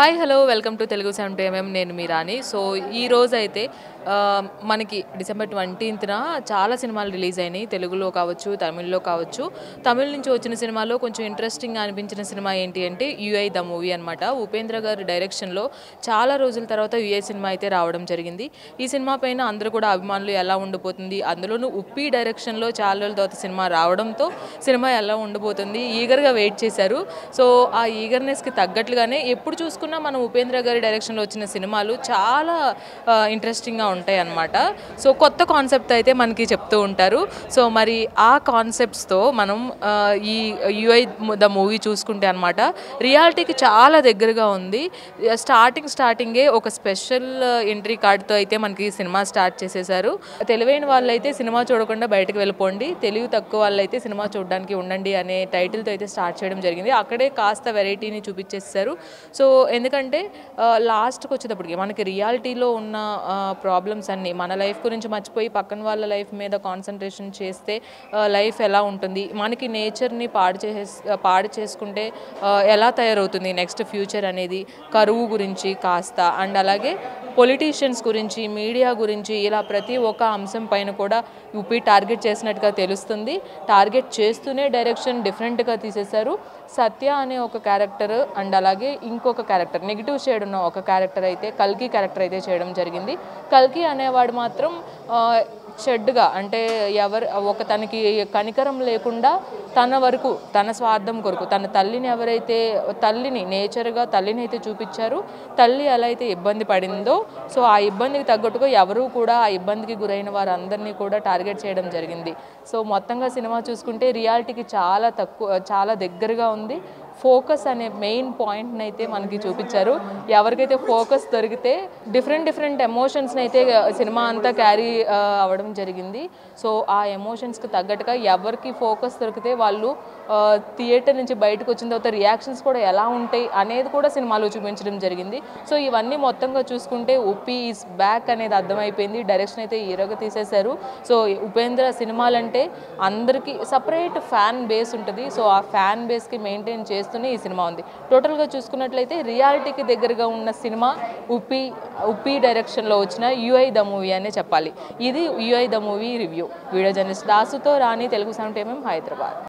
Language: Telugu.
Hi hello welcome to Telugu 70mm నేను మీ రాణి. సో ఈ రోజు అయితే మనకి డిసెంబర్ 20న చాలా సినిమాలు రిలీజ్ అయినాయి. తెలుగులో కావచ్చు, తమిళ్లో కావచ్చు. తమిళ్ నుంచి వచ్చిన సినిమాలో కొంచెం ఇంట్రెస్టింగ్గా అనిపించిన సినిమా ఏంటి అంటే యుఐ ద మూవీ అనమాట. ఉపేంద్ర గారి డైరెక్షన్లో చాలా రోజుల తర్వాత యుఐ సినిమా అయితే రావడం జరిగింది. ఈ సినిమా పైన అందరూ కూడా అభిమానులు ఎలా ఉండిపోతుంది, అందులోనూ ఉప్పి డైరెక్షన్లో చాలా రోజుల తర్వాత సినిమా రావడంతో సినిమా ఎలా ఉండిపోతుంది ఈగర్గా వెయిట్ చేశారు. సో ఆ ఈగర్నెస్కి తగ్గట్లుగానే ఎప్పుడు చూసుకున్నా మనం ఉపేంద్ర గారి డైరెక్షన్లో వచ్చిన సినిమాలు చాలా ఇంట్రెస్టింగ్గా ఉంటాయి అన్నమాట. సో కొత్త కాన్సెప్ట్ అయితే మనకి చెప్తూ ఉంటారు. సో మరి ఆ కాన్సెప్ట్స్తో మనం ఈ యుఐ ద మూవీ చూసుకుంటే అనమాట రియాలిటీకి చాలా దగ్గరగా ఉంది. స్టార్టింగే ఒక స్పెషల్ ఎంట్రీ కార్డ్తో అయితే మనకి సినిమా స్టార్ట్ చేసేసారు. తెలివైన వాళ్ళైతే సినిమా చూడకుండా బయటకు వెళ్ళిపోండి, తెలివి తక్కువ వాళ్ళైతే సినిమా చూడడానికి ఉండండి అనే టైటిల్తో అయితే స్టార్ట్ చేయడం జరిగింది. అక్కడే కాస్త వెరైటీని చూపించేస్తారు. సో ఎందుకంటే లాస్ట్కి వచ్చేటప్పటికి మనకి రియాలిటీలో ఉన్న ప్రాబ్లమ్స్ అన్నీ మన లైఫ్ గురించి మర్చిపోయి పక్కన వాళ్ళ లైఫ్ మీద కాన్సన్ట్రేషన్ చేస్తే లైఫ్ ఎలా ఉంటుంది, మనకి నేచర్ని పాడు చేసుకుంటే ఎలా తయారవుతుంది నెక్స్ట్ ఫ్యూచర్ అనేది, కరువు గురించి కాస్త అండ్ అలాగే పొలిటీషియన్స్ గురించి, మీడియా గురించి, ఇలా ప్రతి ఒక్క అంశం పైన కూడా యూపీ టార్గెట్ చేసినట్టుగా తెలుస్తుంది. టార్గెట్ చేస్తూనే డైరెక్షన్ డిఫరెంట్గా తీసేశారు. సత్య అనే ఒక క్యారెక్టర్ అండ్ అలాగే ఇంకొక క్యారెక్టర్ నెగిటివ్ షేడ్ ఉన్న ఒక క్యారెక్టర్ అయితే కల్కి క్యారెక్టర్ అయితే చేయడం జరిగింది. కల్కి అనేవాడు మాత్రం చెడ్డుగా అంటే తనకి కనికరం లేకుండా తన వరకు తన స్వార్థం కొరకు తన తల్లిని నేచర్గా తల్లిని అయితే చూపించారు. తల్లి ఎలా అయితే ఇబ్బంది పడిందో సో ఆ ఇబ్బందికి తగ్గట్టుగా ఎవరూ కూడా ఆ ఇబ్బందికి గురైన వారందరినీ కూడా టార్గెట్ చేయడం జరిగింది. సో మొత్తంగా సినిమా చూసుకుంటే రియాలిటీకి చాలా దగ్గరగా ఉంది. ఫోకస్ అనే మెయిన్ పాయింట్ని అయితే మనకి చూపించారు. ఎవరికైతే ఫోకస్ దొరికితే డిఫరెంట్ ఎమోషన్స్ని అయితే సినిమా అంతా క్యారీ అవ్వడం జరిగింది. సో ఆ ఎమోషన్స్కి తగ్గట్టుగా ఎవరికి ఫోకస్ దొరికితే వాళ్ళు థియేటర్ నుంచి బయటకు వచ్చిన తర్వాత రియాక్షన్స్ కూడా ఎలా ఉంటాయి అనేది కూడా సినిమాలో చూపించడం జరిగింది. సో ఇవన్నీ మొత్తంగా చూసుకుంటే ఉప్పి ఈజ్ బ్యాక్ అనేది అర్థమైపోయింది. డైరెక్షన్ అయితే హీరోగా తీసేశారు. సో ఉపేంద్ర సినిమాలంటే అందరికీ సపరేట్ ఫ్యాన్ బేస్ ఉంటుంది. సో ఆ ఫ్యాన్ బేస్కి మెయింటైన్ చేస్తూనే ఈ సినిమా ఉంది. టోటల్గా చూసుకున్నట్లయితే రియాలిటీకి దగ్గరగా ఉన్న సినిమా ఉప్పి డైరెక్షన్లో వచ్చిన యుఐ ద మూవీ అనే చెప్పాలి. ఇది UI the movie review. Video journalist దాసుతో రాణి, తెలుగు 70mm హైదరాబాద్.